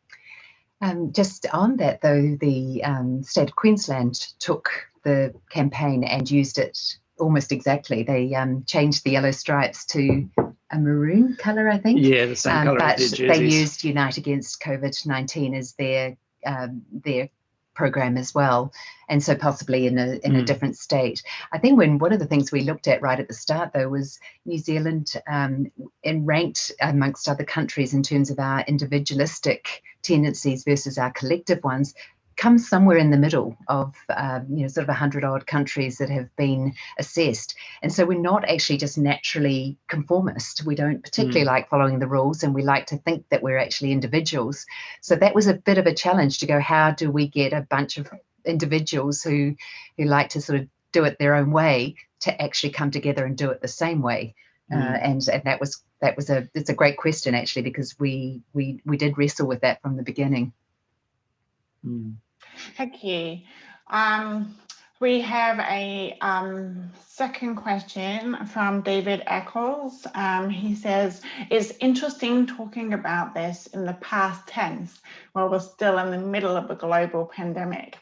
Just on that though, the state of Queensland took the campaign and used it almost exactly. They changed the yellow stripes to a maroon colour, I think. Yeah, the same colour but as their they jerseys. used Unite Against COVID-19 as their program as well, and so possibly in a different state. I think one of the things we looked at right at the start though was New Zealand and ranked amongst other countries in terms of our individualistic tendencies versus our collective ones, comes somewhere in the middle of sort of 100 odd countries that have been assessed. And so we're not actually just naturally conformist. We don't particularly like following the rules, and we like to think that we're actually individuals. So that was a bit of a challenge to go, how do we get a bunch of individuals who like to sort of do it their own way to actually come together and do it the same way? And it's a great question actually, because we did wrestle with that from the beginning. Thank you. We have a second question from David Eccles. He says, it's interesting talking about this in the past tense while we're still in the middle of a global pandemic.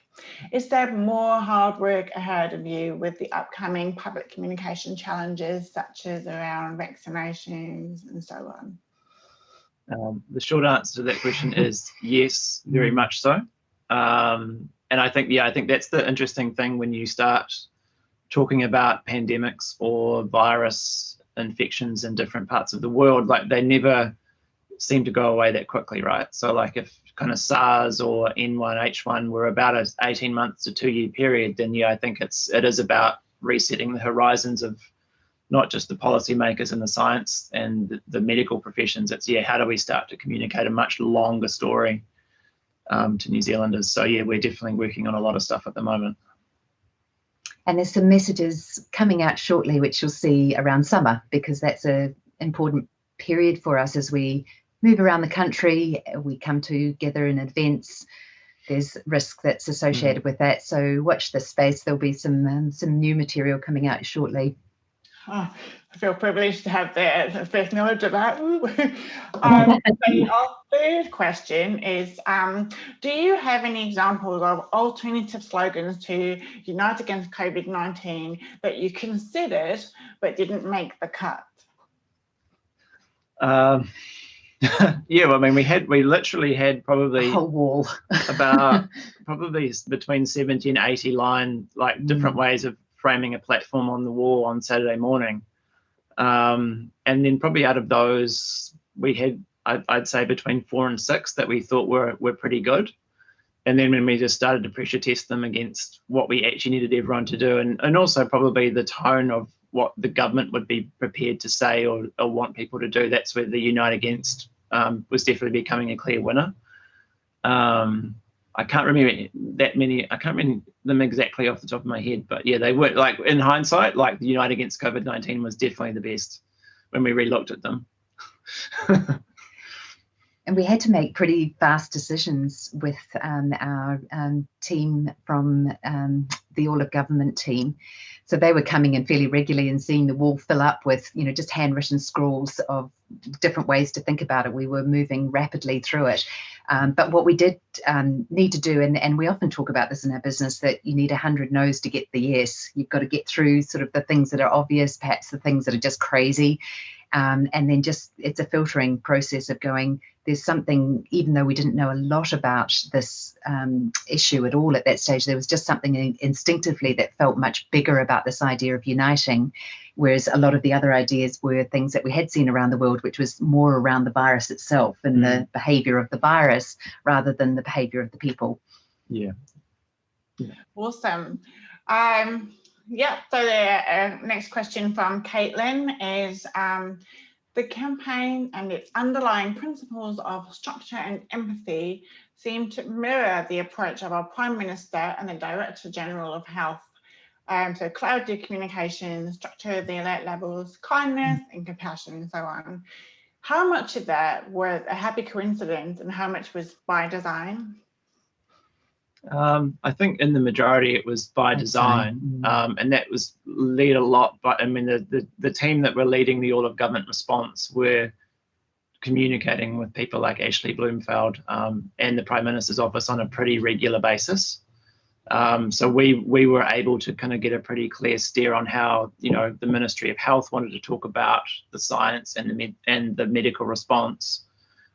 Is there more hard work ahead of you with the upcoming public communication challenges, such as around vaccinations and so on? The short answer to that question is yes, very much so. And I think that's the interesting thing when you start talking about pandemics or virus infections in different parts of the world, like they never seem to go away that quickly, right? So like if kind of SARS or N1H1 were about an 18 months to 2 year period, then yeah, I think it is about resetting the horizons of not just the policymakers and the science and the medical professions. It's, yeah, how do we start to communicate a much longer story to New Zealanders? So yeah, we're definitely working on a lot of stuff at the moment. And there's some messages coming out shortly, which you'll see around summer, because that's an important period for us as we move around the country, we come together in events. There's risk that's associated with that. So watch this space. There'll be some new material coming out shortly. Oh, I feel privileged to have the first knowledge of that. Our third question is, do you have any examples of alternative slogans to Unite Against COVID-19 that you considered but didn't make the cut? Yeah, well, I mean, we literally had probably A whole wall. about probably between 70 and 80 like different ways of framing a platform on the wall on Saturday morning. And then probably out of those, we had, I'd say, between 4 and 6 that we thought were pretty good. And then when we just started to pressure test them against what we actually needed everyone to do, and also probably the tone of what the government would be prepared to say or want people to do, that's where the Unite Against was definitely becoming a clear winner. I can't remember that many, I can't remember them exactly off the top of my head, but yeah, they were, like, in hindsight, like the Unite Against COVID-19 was definitely the best when we re-looked at them. And we had to make pretty fast decisions with our team from the All of Government team. So they were coming in fairly regularly and seeing the wall fill up with, you know, just handwritten scrawls of different ways to think about it. We were moving rapidly through it. But what we did need to do, and we often talk about this in our business, that you need 100 no's to get the yes. You've got to get through sort of the things that are obvious, perhaps the things that are just crazy. And then just, it's a filtering process of going, there's something, even though we didn't know a lot about this issue at all at that stage, there was just something instinctively that felt much bigger about this idea of uniting, whereas a lot of the other ideas were things that we had seen around the world, which was more around the virus itself and the behavior of the virus rather than the behavior of the people. Yeah. Awesome. Yeah, so the next question from Caitlin is, the campaign and its underlying principles of structure and empathy seem to mirror the approach of our Prime Minister and the Director General of Health. So clarity of communication, structure of the alert levels, kindness and compassion and so on. How much of that was a happy coincidence and how much was by design? I think in the majority it was by design, and that was led a lot. But I mean, the team that were leading the All of Government response were communicating with people like Ashley Bloomfield and the Prime Minister's office on a pretty regular basis. So we were able to kind of get a pretty clear steer on how, you know, the Ministry of Health wanted to talk about the science and the medical response,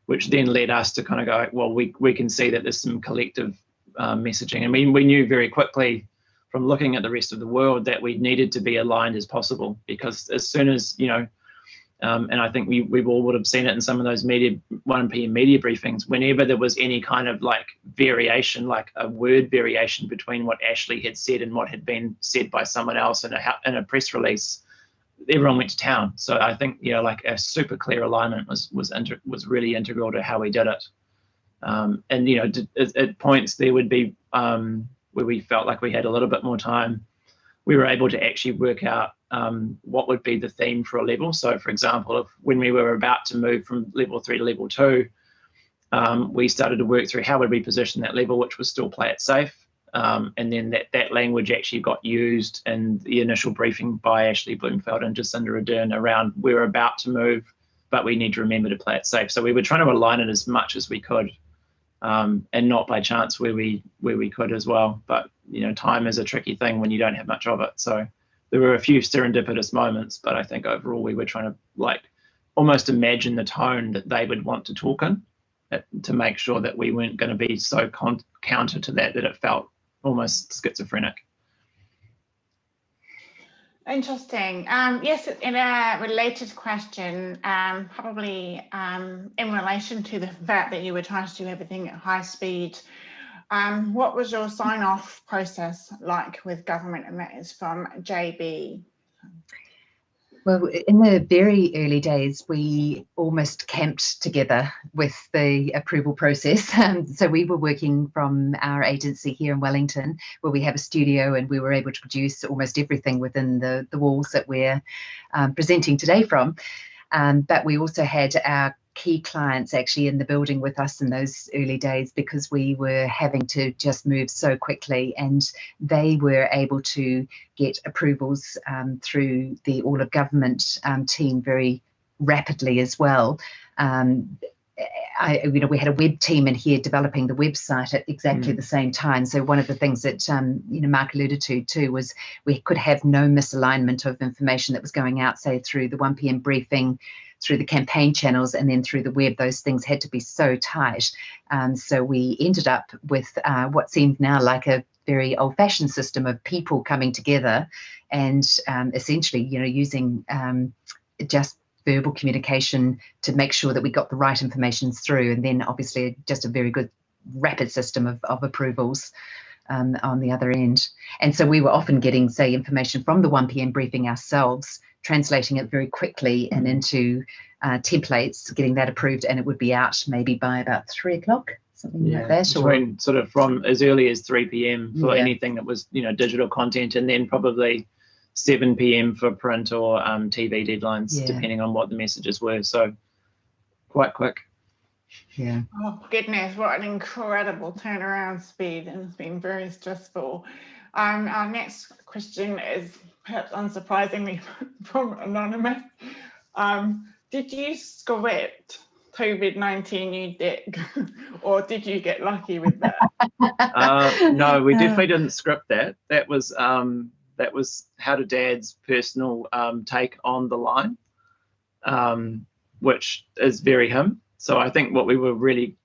which then led us to kind of go, well, we can see that there's some collective messaging. And we knew very quickly from looking at the rest of the world that we needed to be aligned as possible, because as soon as, you know, and I think we all would have seen it in some of those 1 PM media briefings, whenever there was any kind of like variation, like a word variation between what Ashley had said and what had been said by someone else in a press release, everyone went to town. So I think, you know, like a super clear alignment was really integral to how we did it. And, you know, at points there would be where we felt like we had a little bit more time. We were able to actually work out what would be the theme for a level. So, for example, when we were about to move from level 3 to level 2, we started to work through how would we position that level, which was still play it safe. And then that language actually got used in the initial briefing by Ashley Bloomfield and Jacinda Ardern around we're about to move, but we need to remember to play it safe. So we were trying to align it as much as we could. And not by chance where we could as well. But, you know, time is a tricky thing when you don't have much of it. So there were a few serendipitous moments, but I think overall we were trying to like almost imagine the tone that they would want to talk in to make sure that we weren't going to be so counter to that it felt almost schizophrenic. Interesting. Yes, in a related question, probably in relation to the fact that you were trying to do everything at high speed, what was your sign-off process like with government? And that is from JB. Well, in the very early days, we almost camped together with the approval process. So we were working from our agency here in Wellington, where we have a studio, and we were able to produce almost everything within the walls that we're presenting today from. But we also had our key clients actually in the building with us in those early days, because we were having to just move so quickly, and they were able to get approvals through the All of Government team very rapidly as well. You know, we had a web team in here developing the website at exactly the same time. So one of the things that you know, Mark alluded to too was we could have no misalignment of information that was going out, say through the 1 PM briefing, through the campaign channels and then through the web, those things had to be so tight. So we ended up with what seemed now like a very old-fashioned system of people coming together and essentially, using just verbal communication to make sure that we got the right information through, and then obviously just a very good rapid system of approvals on the other end. And so we were often getting, say, information from the 1 p.m. briefing ourselves, translating it very quickly and into templates, getting that approved, and it would be out maybe by about 3 o'clock, something like that. Between sort of from as early as 3 p.m. for anything that was, digital content, and then probably 7 p.m. for print or TV deadlines, depending on what the messages were. So quite quick. Yeah. Oh goodness, what an incredible turnaround speed, and it's been very stressful. Our next question is perhaps unsurprisingly from Anonymous. Did you script COVID-19, you dick, or did you get lucky with that? No, we definitely didn't script that. That was How to Dad's personal take on the line, which is very him. So I think what we were really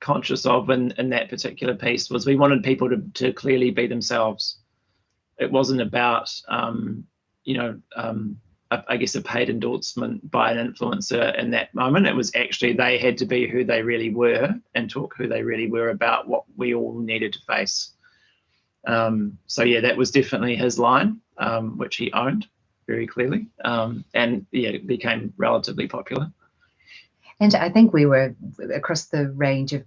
conscious of in that particular piece was we wanted people to clearly be themselves. It wasn't about, I guess, a paid endorsement by an influencer in that moment. It was actually they had to be who they really were and talk who they really were about what we all needed to face. So yeah, that was definitely his line, which he owned very clearly, and yeah, it became relatively popular. And I think we were across the range of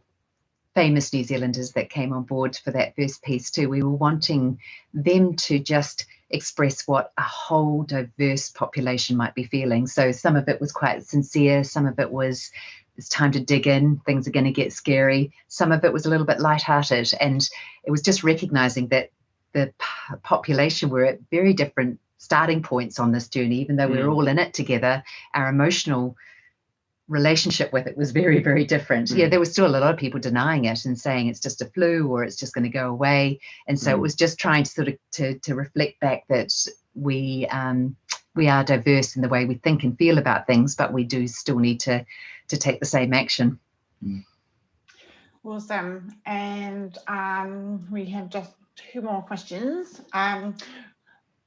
famous New Zealanders that came on board for that first piece too. We were wanting them to just express what a whole diverse population might be feeling. So some of it was quite sincere, some of it was, it's time to dig in, things are going to get scary. Some of it was a little bit lighthearted, and it was just recognizing that the population were at very different starting points on this journey. Even though we were all in it together, our emotional relationship with it was very, very different. Yeah, there was still a lot of people denying it and saying it's just a flu or it's just going to go away. And so it was just trying to sort of to reflect back that we are diverse in the way we think and feel about things, but we do still need to take the same action. Awesome. And we have just 2 more questions.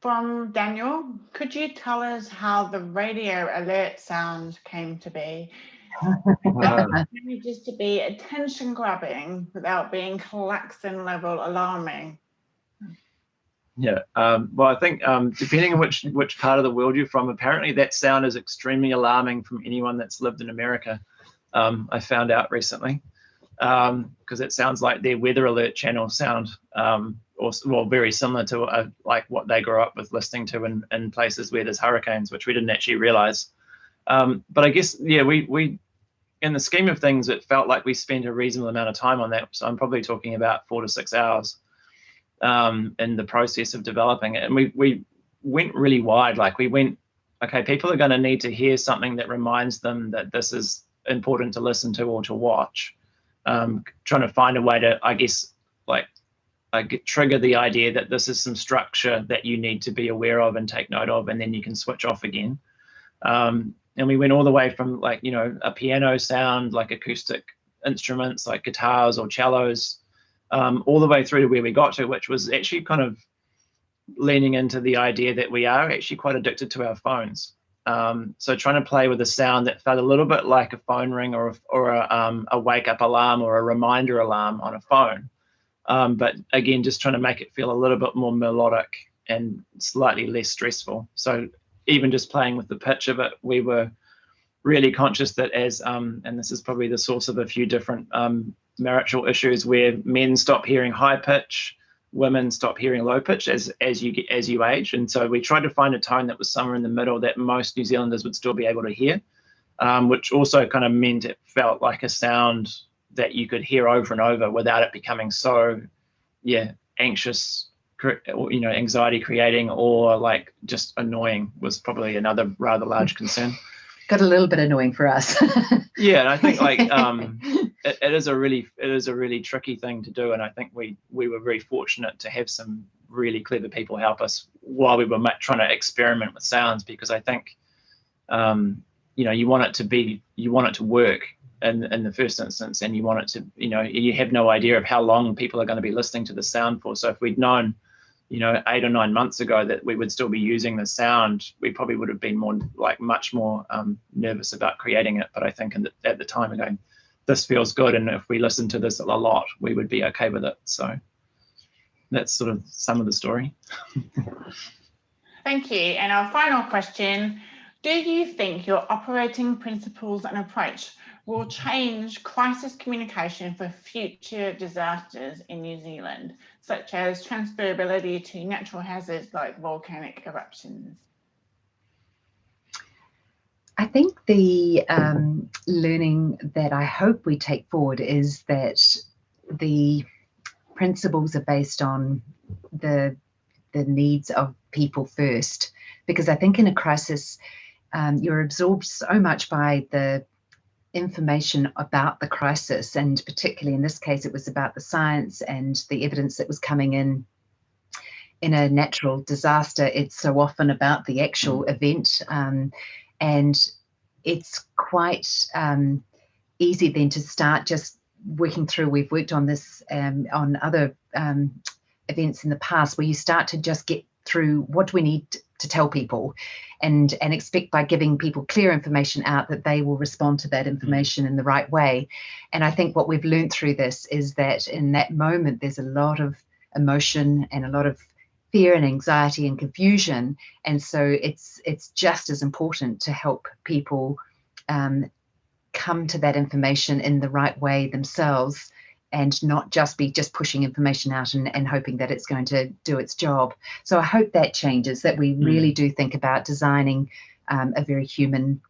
From Daniel, could you tell us how the radio alert sound came to be? Just to be attention grabbing without being klaxon level alarming. Yeah, well, I think depending on which part of the world you're from, apparently that sound is extremely alarming from anyone that's lived in America. I found out recently, because it sounds like their weather alert channel sound, or very similar to like what they grew up with listening to in places where there's hurricanes, which we didn't actually realize. But I guess, yeah, we in the scheme of things, it felt like we spent a reasonable amount of time on that. So I'm probably talking about 4 to 6 hours in the process of developing it. And we went really wide. Like we went, okay, people are going to need to hear something that reminds them that this is important to listen to or to watch. Trying to find a way to, I guess, like trigger the idea that this is some structure that you need to be aware of and take note of, and then you can switch off again. And we went all the way from like, a piano sound, like acoustic instruments like guitars or cellos, all the way through to where we got to, which was actually kind of leaning into the idea that we are actually quite addicted to our phones. So trying to play with a sound that felt a little bit like a phone ring or a wake up alarm or a reminder alarm on a phone. But again, just trying to make it feel a little bit more melodic and slightly less stressful. So even just playing with the pitch of it, we were really conscious that as, and this is probably the source of a few different marital issues, where men stop hearing high pitch, women stop hearing low pitch as you age. And so we tried to find a tone that was somewhere in the middle that most New Zealanders would still be able to hear, which also kind of meant it felt like a sound that you could hear over and over without it becoming so, anxious, anxiety creating, or like just annoying was probably another rather large concern. Got a little bit annoying for us. Yeah, and I think like it is a really tricky thing to do, and I think we were very fortunate to have some really clever people help us while we were trying to experiment with sounds, because I think you want it to work in the first instance, and you want it to, you have no idea of how long people are going to be listening to the sound for. So if we'd known, 8 or 9 months ago that we would still be using the sound, we probably would have been much more nervous about creating it. But I think at the time going, this feels good, and if we listen to this a lot, we would be okay with it. So that's sort of some of the story. Thank you. And our final question, do you think your operating principles and approach will change crisis communication for future disasters in New Zealand, such as transferability to natural hazards like volcanic eruptions? I think the learning that I hope we take forward is that the principles are based on the needs of people first, because I think in a crisis you're absorbed so much by the information about the crisis, and particularly in this case it was about the science and the evidence that was coming in a natural disaster. It's so often about the actual event, and it's quite easy then to start just working through. We've worked on this on other events in the past, where you start to just get through what do we need to tell people, and expect by giving people clear information out that they will respond to that information in the right way. And I think what we've learned through this is that in that moment there's a lot of emotion and a lot of fear and anxiety and confusion, and so it's just as important to help people come to that information in the right way themselves, and not just be pushing information out and hoping that it's going to do its job. So I hope that changes, that we really do think about designing a very human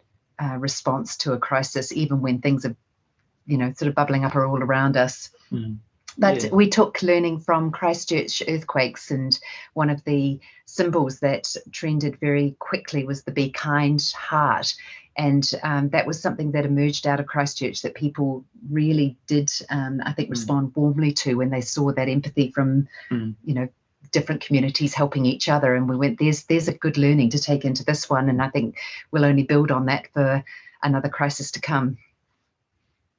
response to a crisis, even when things are, sort of bubbling up all around us. But we took learning from Christchurch earthquakes, and one of the symbols that trended very quickly was the Be Kind heart. And that was something that emerged out of Christchurch that people really did, I think, respond warmly to when they saw that empathy from, different communities helping each other. And we went, there's a good learning to take into this one. And I think we'll only build on that for another crisis to come.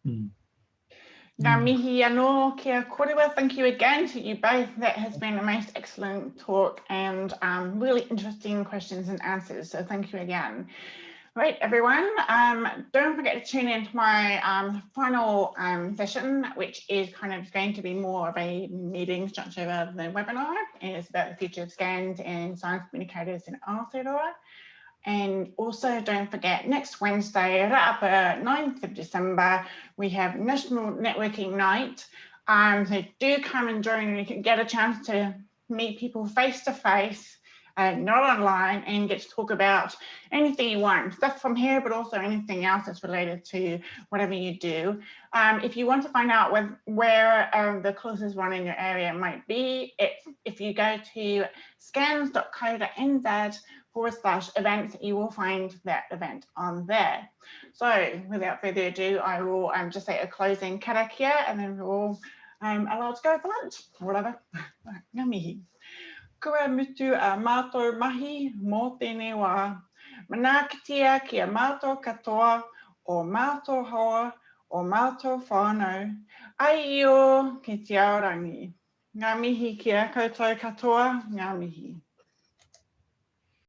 Ngā mihi anō kia kōrewa. Thank you again to you both. That has been a most excellent talk and really interesting questions and answers. So thank you again. Right, everyone, don't forget to tune in to my final session, which is kind of going to be more of a meeting structure rather than a webinar. And it's about the future of SCANZ and science communicators in Aotearoa. And also don't forget, next Wednesday, Rapa 9th of December, we have National Networking Night. So do come and join, and you can get a chance to meet people face to face, not online, and get to talk about anything you want, stuff from here, but also anything else that's related to whatever you do. If you want to find out where the closest one in your area might be, if you go to scans.co.nz/events, you will find that event on there. So without further ado, I will just say a closing karakia, and then we're all allowed to go for lunch or whatever. Ngā mihi. Kua mutu a mātou mahi mō tēnei wā. Manakitia ki a mātou katoa, o mātou hoa, o mātou whānau. Ai o ki te aorangi. Ngā mihi ki a koutou katoa, ngā mihi.